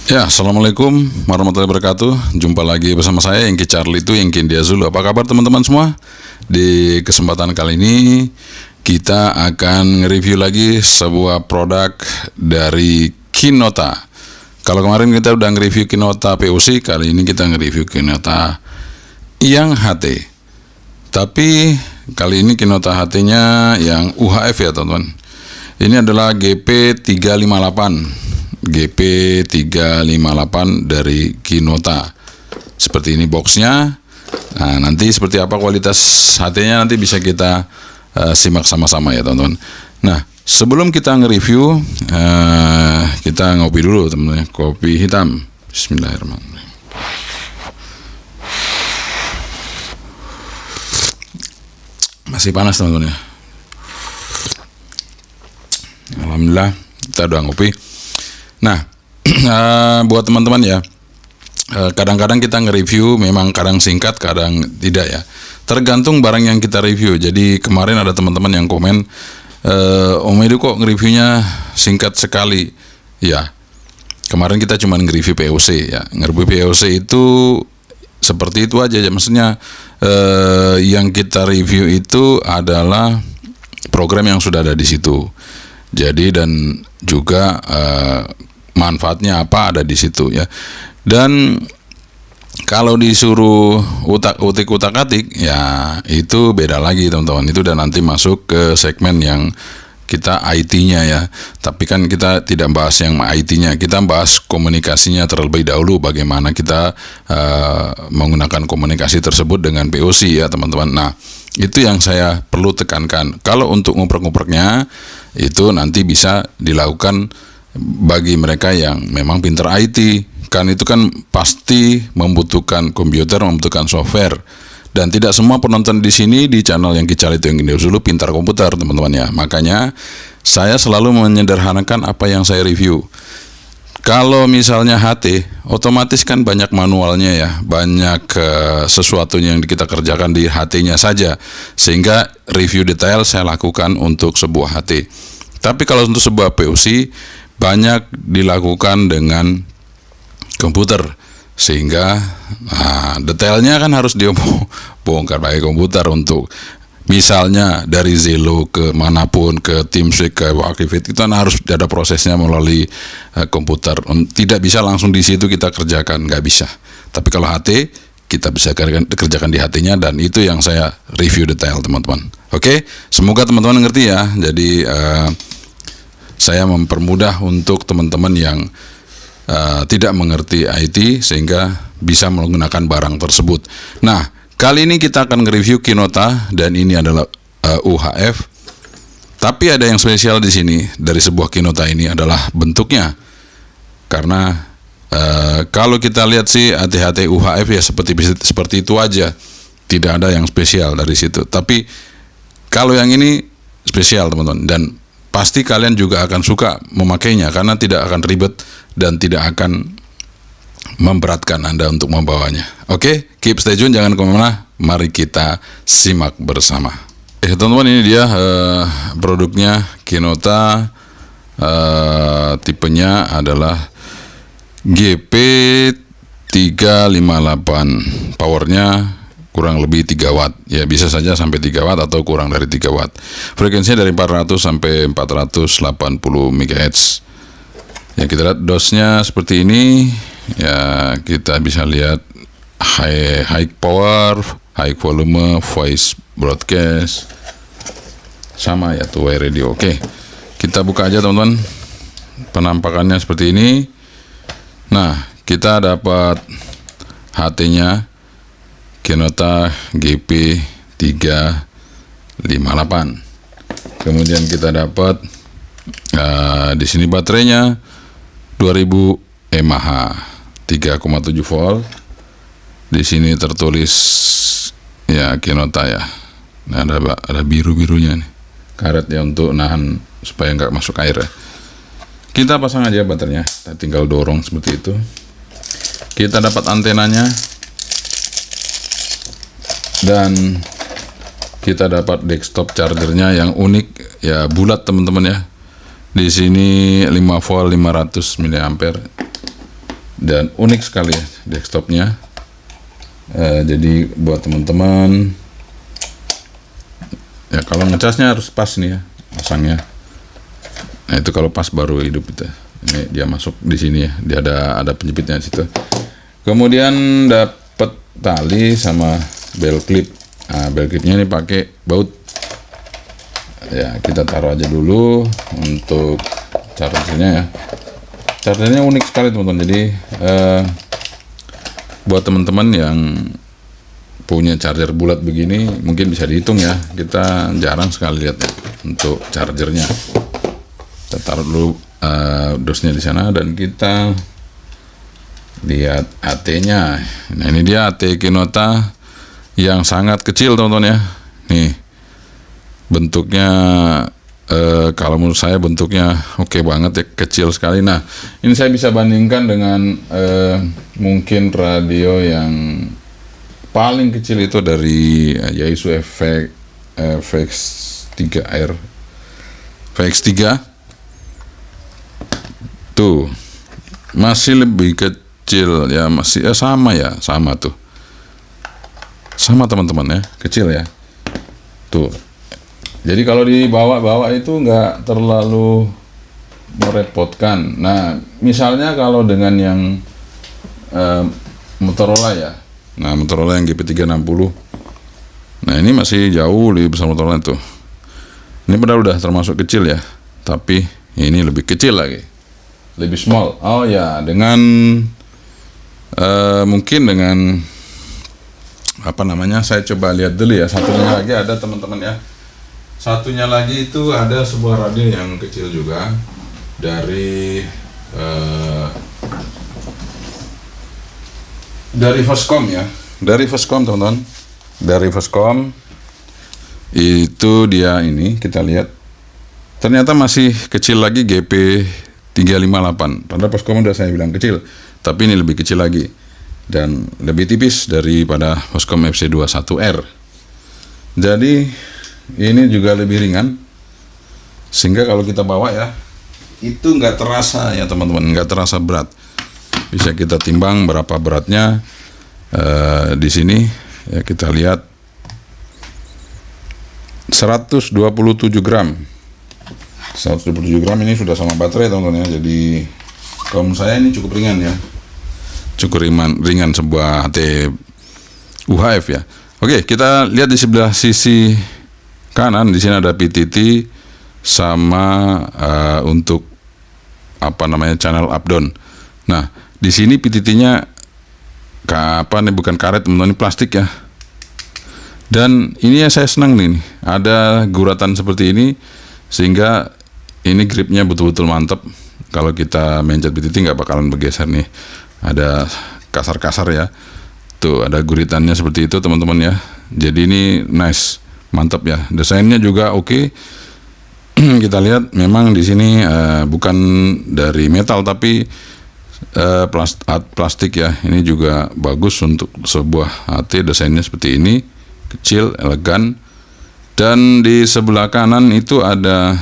Ya, Assalamualaikum warahmatullahi wabarakatuh. Jumpa lagi bersama saya, Yengki Charlie itu Yengki India Zulu. Apa kabar teman-teman semua? Di kesempatan kali ini kita akan nge-review lagi sebuah produk dari Kinota. Kalau kemarin kita udah nge-review Kinota POC, kali ini kita nge-review Kinota yang HT. Tapi kali ini Kinota HT-nya yang UHF ya teman-teman. Ini adalah GP358. GP358 dari Kinota. Seperti ini boxnya. Nah, nanti seperti apa kualitas HT-nya nanti bisa kita simak sama-sama ya teman-teman. Nah, sebelum kita nge-review, kita ngopi dulu teman-teman. Kopi hitam. Bismillahirrahmanirrahim. Masih panas teman-teman ya. Alhamdulillah kita udah ngopi. Nah, buat teman-teman ya, kadang-kadang kita nge-review memang kadang singkat, kadang tidak ya. Tergantung barang yang kita review. Jadi kemarin ada teman-teman yang komen, Om Edu kok nge-reviewnya singkat sekali. Ya, kemarin kita cuma nge-review POC ya. Nge-review POC itu seperti itu aja ya. Maksudnya yang kita review itu adalah program yang sudah ada di situ. Jadi dan juga manfaatnya apa ada di situ ya. Dan kalau disuruh utak-atik ya itu beda lagi teman-teman. Itu dan nanti masuk ke segmen yang kita IT-nya ya. Tapi kan kita tidak bahas yang IT-nya. Kita bahas komunikasinya terlebih dahulu, bagaimana kita menggunakan komunikasi tersebut dengan POC ya teman-teman. Nah, itu yang saya perlu tekankan. Kalau untuk nguprek-ngupreknya itu nanti bisa dilakukan bagi mereka yang memang pintar IT. Kan itu kan pasti membutuhkan komputer, membutuhkan software. Dan tidak semua penonton di sini di channel yang Kical itu yang dulu pintar komputer teman-teman ya. Makanya saya selalu menyederhanakan apa yang saya review. Kalau misalnya HT, otomatis kan banyak manualnya ya, banyak sesuatu yang kita kerjakan di HT-nya saja, sehingga review detail saya lakukan untuk sebuah HT. Tapi kalau untuk sebuah POC, banyak dilakukan dengan komputer, sehingga detailnya kan harus dibongkar pakai komputer untuk misalnya dari Zelo ke manapun, ke TeamSpeak, ke Activate, itu kan harus ada prosesnya melalui komputer. Tidak bisa langsung di situ kita kerjakan, nggak bisa. Tapi kalau HT, kita bisa kerjakan di HT-nya, dan itu yang saya review detail teman-teman. Oke, semoga teman-teman ngerti ya. Jadi saya mempermudah untuk teman-teman yang tidak mengerti IT sehingga bisa menggunakan barang tersebut. Nah, kali ini kita akan nge-review Kinota dan ini adalah UHF. Tapi ada yang spesial di sini dari sebuah Kinota ini adalah bentuknya. Karena kalau kita lihat sih HT-HT UHF ya seperti itu aja. Tidak ada yang spesial dari situ. Tapi kalau yang ini spesial teman-teman, dan pasti kalian juga akan suka memakainya karena tidak akan ribet dan tidak akan memberatkan Anda untuk membawanya. Oke, keep stay tune, jangan kemana-mana. Mari kita simak bersama. Teman-teman, ini dia produknya Kinota. Tipenya adalah GP358. Powernya kurang lebih 3 watt. Ya, bisa saja sampai 3 watt atau kurang dari 3 watt. Frekuensinya dari 400 sampai 480 MHz. Ya, kita lihat dosnya seperti ini. Ya, kita bisa lihat high power, high volume, voice broadcast, sama ya, two way radio. Oke, kita buka aja teman-teman. Penampakannya seperti ini. Nah, kita dapat HT-nya Kinota GP358. Kemudian kita dapat di sini baterainya 2000 mAh, 3,7 volt. Di sini tertulis ya Kinota ya. Nah, ada biru-birunya nih, karet ya untuk nahan supaya nggak masuk air ya. Kita pasang aja baterainya, kita tinggal dorong seperti itu. Kita dapat antenanya dan kita dapat desktop chargernya yang unik ya, bulat teman-teman ya. Di sini 5 volt 500 mAh. dan unik sekali ya desktopnya. Jadi buat teman-teman ya, kalau ngecasnya harus pas nih ya pasangnya. Nah itu kalau pas baru hidup itu. Ini dia masuk di sini ya, dia ada penjepitnya di situ. Kemudian dapat tali sama belt clip. Nah, belt clipnya ini pakai baut. Ya kita taruh aja dulu untuk chargernya ya. Chargernya unik sekali teman-teman. Jadi buat teman-teman yang punya charger bulat begini mungkin bisa dihitung ya. Kita jarang sekali lihat ya, untuk chargernya. Kita taruh dulu dosnya di sana dan kita lihat AT-nya. Nah ini dia AT Kinota yang sangat kecil teman-teman ya. Nih bentuknya kalau menurut saya bentuknya oke banget ya, kecil sekali. Nah ini saya bisa bandingkan dengan mungkin radio yang paling kecil itu dari Yaesu FX3R FX3 tuh masih lebih kecil ya, masih sama tuh, sama teman-teman ya, kecil ya tuh. Jadi kalau dibawa-bawa itu nggak terlalu merepotkan. Nah, misalnya kalau dengan yang Motorola ya. Nah, Motorola yang GP360. Nah, ini masih jauh lebih besar Motorola itu. Ini padahal udah termasuk kecil ya. Tapi ini lebih kecil lagi. Lebih small. Oh ya, dengan mungkin dengan apa namanya? Saya coba lihat dulu ya. Satunya lagi ada teman-teman ya. Satunya lagi itu ada sebuah radio yang kecil juga dari Voscom ya, dari Voscom teman-teman, dari Voscom itu dia ini kita lihat ternyata masih kecil lagi GP358. Padahal Voscom udah saya bilang kecil, tapi ini lebih kecil lagi dan lebih tipis daripada Voscom FC21R. Jadi ini juga lebih ringan, sehingga kalau kita bawa ya itu nggak terasa ya teman-teman, nggak terasa berat. Bisa kita timbang berapa beratnya di sini ya, kita lihat 127 gram. 127 gram ini sudah sama baterai teman-teman ya. Jadi kalau menurut saya ini cukup ringan ya, cukup ringan sebuah HT UHF ya. Oke, kita lihat di sebelah sisi kanan. Di sini ada PTT sama untuk apa namanya channel up down. Nah di sini PTT-nya bukan karet teman-teman, ini plastik ya. Dan ini ya saya senang nih, ada guratan seperti ini sehingga ini gripnya betul-betul mantap. Kalau kita mencet PTT nggak bakalan bergeser nih. Ada kasar-kasar ya. Tuh ada guritannya seperti itu teman-teman ya. Jadi ini nice. Mantap ya, desainnya juga oke. Kita lihat memang di sini bukan dari metal tapi plastik ya. Ini juga bagus untuk sebuah HT, desainnya seperti ini, kecil, elegan. Dan di sebelah kanan itu ada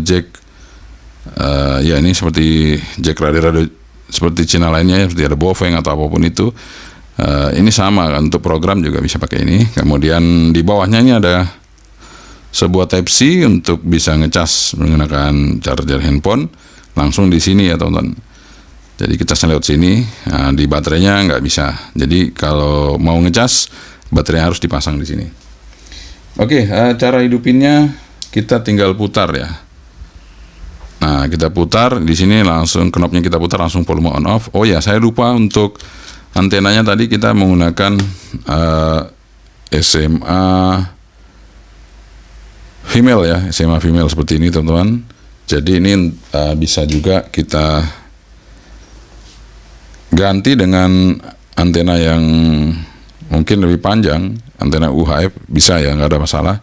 jack ya, ini seperti jack radio seperti Cina lainnya ya, seperti ada Bofeng atau apapun itu. Ini sama kan, untuk program juga bisa pakai ini. Kemudian di bawahnya ini ada sebuah Type C untuk bisa ngecas menggunakan charger handphone langsung di sini ya teman-teman. Jadi kita lewat sini. Nah, di baterainya nggak bisa. Jadi kalau mau ngecas baterai harus dipasang di sini. Oke, cara hidupinnya kita tinggal putar ya. Nah kita putar di sini langsung, knopnya kita putar langsung volume on off. Oh ya, saya lupa untuk antenanya tadi kita menggunakan SMA female ya, SMA female seperti ini teman-teman. Jadi ini bisa juga kita ganti dengan antena yang mungkin lebih panjang, antena UHF bisa ya, nggak ada masalah.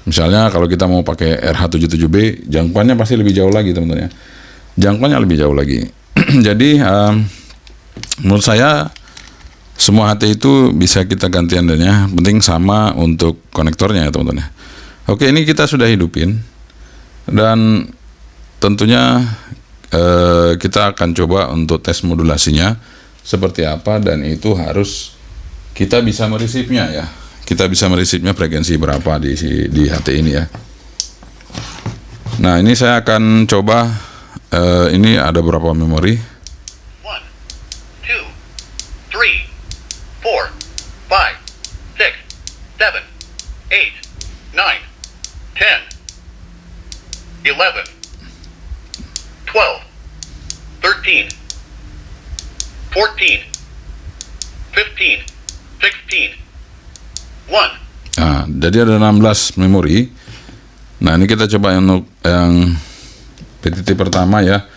Misalnya kalau kita mau pakai RH77B, jangkauannya pasti lebih jauh lagi teman-teman ya. Jangkauannya lebih jauh lagi. Jadi menurut saya semua HT itu bisa kita ganti antenanya, penting sama untuk konektornya ya teman-teman ya. Oke, ini kita sudah hidupin dan tentunya kita akan coba untuk tes modulasinya seperti apa, dan itu harus kita bisa mereceive-nya ya. Kita bisa mereceive-nya frekuensi berapa di HT ini ya. Nah, ini saya akan coba, ini ada beberapa memori. 1, 2, 3, 4, 5, 6, 7, 8, 9, 10, 11, 12, 13, 14, 15, 16, 1. Nah, jadi ada 16 memori. Nah, ini kita coba yang PTT pertama ya.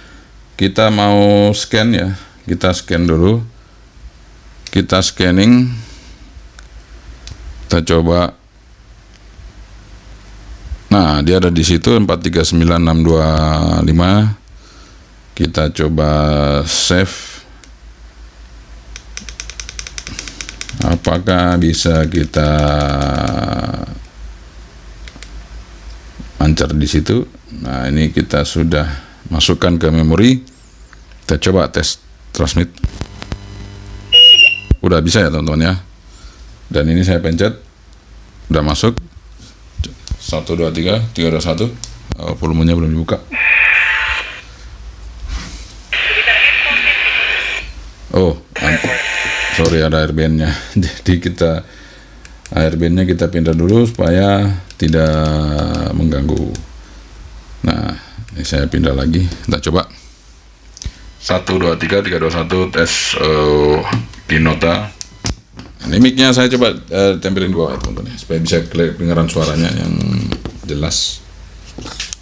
Kita mau scan ya. Kita scan dulu. Kita scanning. Kita coba. Nah, dia ada di situ 439625. Kita coba save. Apakah bisa kita lancar di situ? Nah, ini kita sudah masukkan ke memori. Kita coba tes transmit. Udah bisa ya teman-teman ya. Dan ini saya pencet, udah masuk. 1, 2, 3, 3, 2, 1. Volumenya belum dibuka. Oh, sorry, ada airband-nya. Jadi kita airband-nya kita pindah dulu supaya tidak mengganggu. Nah, ini saya pindah lagi. Kita coba 1, 2, 3, 3, 2, 1 tes Kinota. Ini mic-nya saya coba tempelin di bawah ya teman-teman, supaya bisa kedengaran suaranya yang jelas. 1,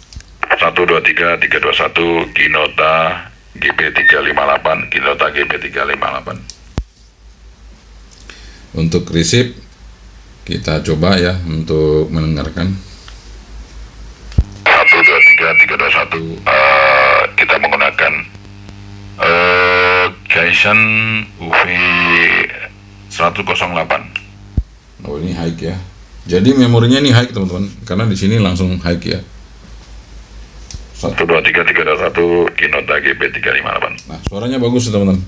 2, 3, 3, 2, 1 Kinota GP358, Kinota GP358. Untuk receive kita coba ya untuk mendengarkan. 1, 2, 3, 3, 2, 1. Kita menggunakan Kaisen UV 108. Oh, ini high ya. Jadi memorinya ini high teman-teman, karena di sini langsung high ya. 1, 2, 3, 3, 2, 1 Kinota GP358. Nah, suaranya bagus teman-teman.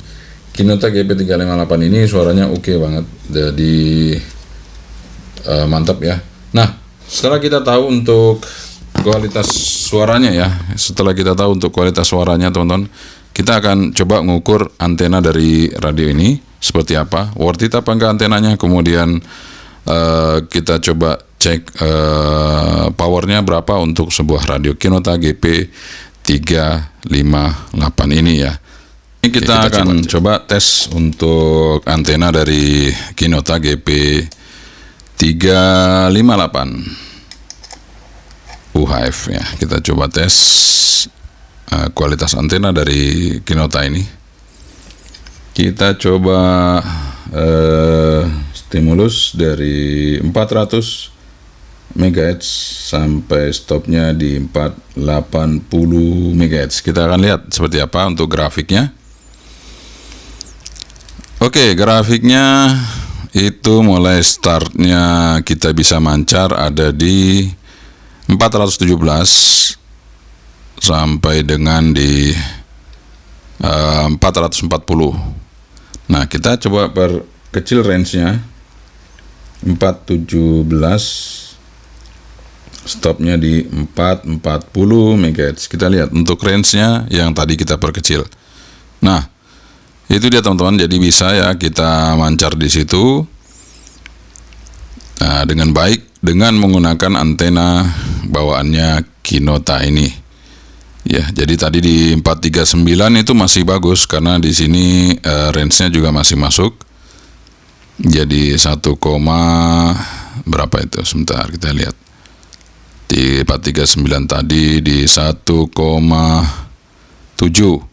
Kinota GP358 ini suaranya oke banget. Jadi mantap ya. Nah, setelah kita tahu untuk kualitas suaranya ya, teman-teman, kita akan coba mengukur antena dari radio ini seperti apa, worth it apa enggak antenanya. Kemudian kita coba cek powernya berapa untuk sebuah radio Kinota GP358 ini ya. Ini kita akan coba tes untuk antena dari Kinota GP358 UHF ya. Kita coba tes kualitas antena dari Kinota ini. Kita coba stimulus dari 400 MHz sampai stopnya di 480 MHz. Kita akan lihat seperti apa untuk grafiknya. Oke, grafiknya itu mulai startnya kita bisa mancar ada di 417 sampai dengan di 440. Nah, kita coba perkecil range-nya 417, stopnya di 440 MHz. Kita lihat untuk range-nya yang tadi kita perkecil. Nah, itu dia teman-teman. Jadi bisa ya kita mancar di situ dengan baik dengan menggunakan antena bawaannya Kinota ini. Ya, jadi tadi di 439 itu masih bagus karena di sini range-nya juga masih masuk. Jadi 1, berapa itu? Sebentar kita lihat. Di 439 tadi di 1,7.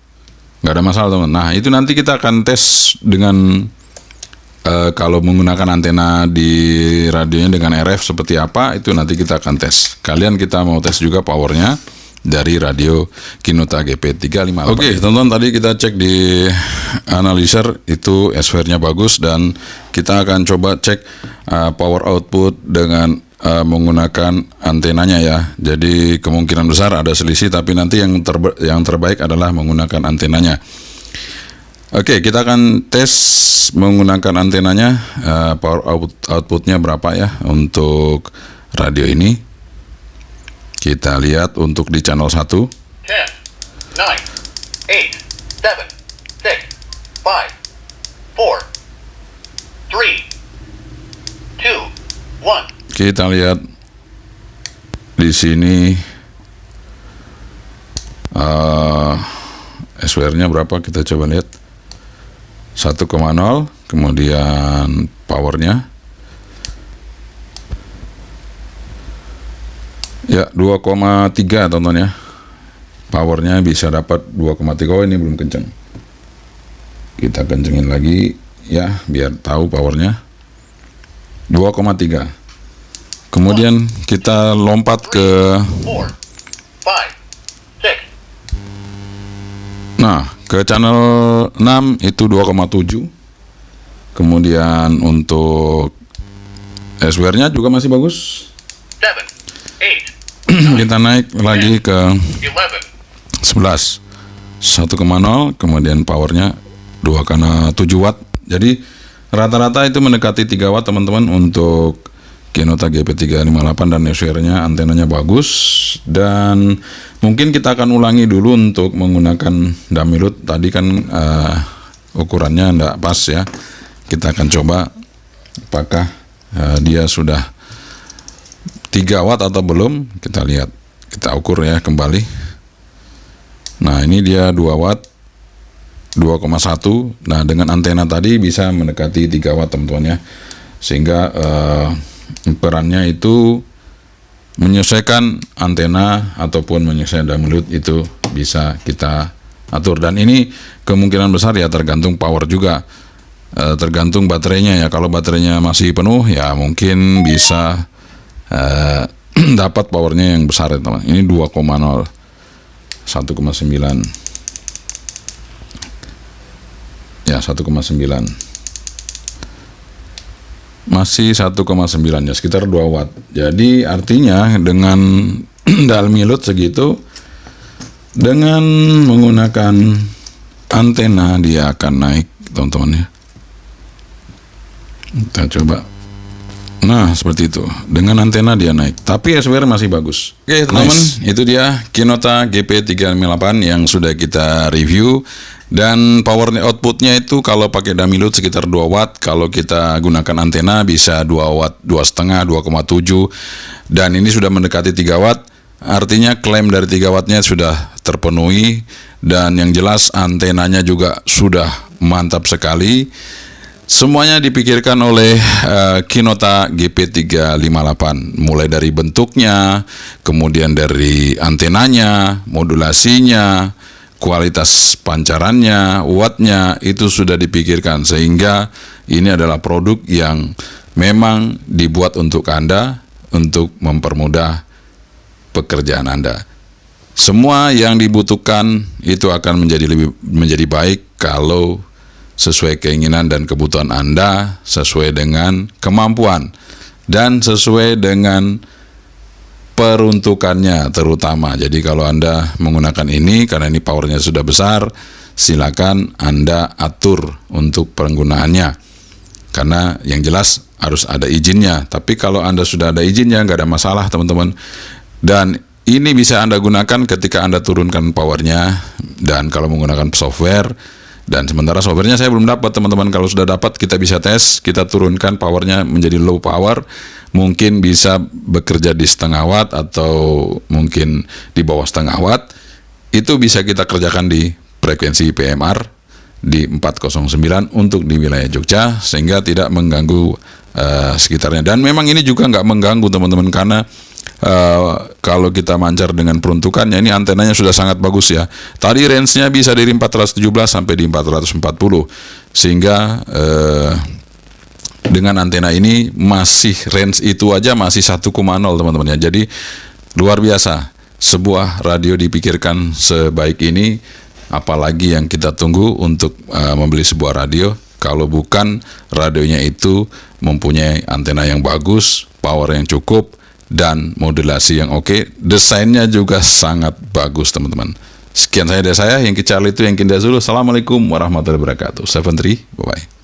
Nggak ada masalah teman. Nah, itu nanti kita akan tes dengan kalau menggunakan antena di radionya dengan RF seperti apa, itu nanti kita akan tes. Kalian kita mau tes juga powernya dari radio Kinota GP358. Oke, teman-teman, tadi kita cek di analyzer itu S-Ware-nya bagus, dan kita akan coba cek power output dengan menggunakan antenanya ya. Jadi kemungkinan besar ada selisih, tapi nanti yang terbaik adalah menggunakan antenanya. Oke, kita akan tes menggunakan antenanya. Power outputnya berapa ya untuk radio ini. Kita lihat untuk di channel 1. 10, 9, 8, 7, 6, 5, 4, 3, 2, 1. Kita lihat di sini SWR-nya berapa, kita coba lihat 1,0, kemudian powernya ya 2,3 tonton ya, powernya bisa dapat 2,3. Oh, ini belum kenceng, kita kencengin lagi ya biar tahu powernya 2,3. Kemudian kita lompat ke 4, 5, 6. Nah, ke channel 6 itu 2,7. Kemudian untuk SWR-nya juga masih bagus. 7, 8, Kita naik lagi ke 11. 11. 1,0, kemudian powernya 2,7 watt. Jadi rata-rata itu mendekati 3 watt teman-teman untuk Kinota GP358, dan SWR-nya antenanya bagus. Dan mungkin kita akan ulangi dulu untuk menggunakan dummy load. Tadi kan ukurannya enggak pas ya. Kita akan coba apakah dia sudah 3 watt atau belum. Kita lihat, kita ukur ya kembali. Nah, ini dia 2 watt 2,1. Nah, dengan antena tadi bisa mendekati 3 watt teman-teman ya. Sehingga perannya itu menyesuaikan antena ataupun menyesuaikan dummy load itu bisa kita atur. Dan ini kemungkinan besar ya tergantung power juga, tergantung baterainya ya. Kalau baterainya masih penuh ya mungkin bisa dapat powernya yang besar ya teman. Ini 2,0, 1,9 ya, 1,9 masih 1,9 ya, sekitar 2 watt. Jadi artinya dengan dummy load segitu, dengan menggunakan antena dia akan naik teman-teman ya. Kita coba. Nah, seperti itu. Dengan antena dia naik, tapi SWR masih bagus. Oke teman-teman, itu dia Kinota GP358 yang sudah kita review. Dan power outputnya itu kalau pakai dummy load sekitar 2 watt. Kalau kita gunakan antena bisa 2 watt, 2,5, 2,7. Dan ini sudah mendekati 3 watt. Artinya klaim dari 3 wattnya sudah terpenuhi. Dan yang jelas antenanya juga sudah mantap sekali. Semuanya dipikirkan oleh Kinota GP358. Mulai dari bentuknya, kemudian dari antenanya, modulasinya, kualitas pancarannya, wattnya, itu sudah dipikirkan. Sehingga ini adalah produk yang memang dibuat untuk Anda, untuk mempermudah pekerjaan Anda. Semua yang dibutuhkan itu akan menjadi baik kalau sesuai keinginan dan kebutuhan Anda, sesuai dengan kemampuan, dan sesuai dengan peruntukannya terutama. Jadi kalau Anda menggunakan ini, karena ini powernya sudah besar, silakan Anda atur untuk penggunaannya. Karena yang jelas harus ada izinnya. Tapi kalau Anda sudah ada izinnya, nggak ada masalah teman-teman. Dan ini bisa Anda gunakan ketika Anda turunkan powernya, dan kalau menggunakan software. Dan sementara softwarenya saya belum dapat teman-teman. Kalau sudah dapat kita bisa tes, kita turunkan powernya menjadi low power, mungkin bisa bekerja di 0,5 watt atau mungkin di bawah 0,5 watt. Itu bisa kita kerjakan di frekuensi PMR di 409 untuk di wilayah Jogja, sehingga tidak mengganggu sekitarnya. Dan memang ini juga nggak mengganggu teman-teman, karena kalau kita mancar dengan peruntukannya, ini antenanya sudah sangat bagus ya. Tadi range-nya bisa dari 417 sampai di 440, sehingga dengan antena ini masih range itu aja masih 1,0 teman-teman ya. Jadi luar biasa, sebuah radio dipikirkan sebaik ini. Apalagi yang kita tunggu untuk membeli sebuah radio. Kalau bukan, radionya itu mempunyai antena yang bagus, power yang cukup, dan modulasi yang oke. Desainnya juga sangat bagus, teman-teman. Sekian saya dari saya, Yankee Charlie itu Yankee Zulu. Assalamualaikum warahmatullahi wabarakatuh. 73, bye-bye.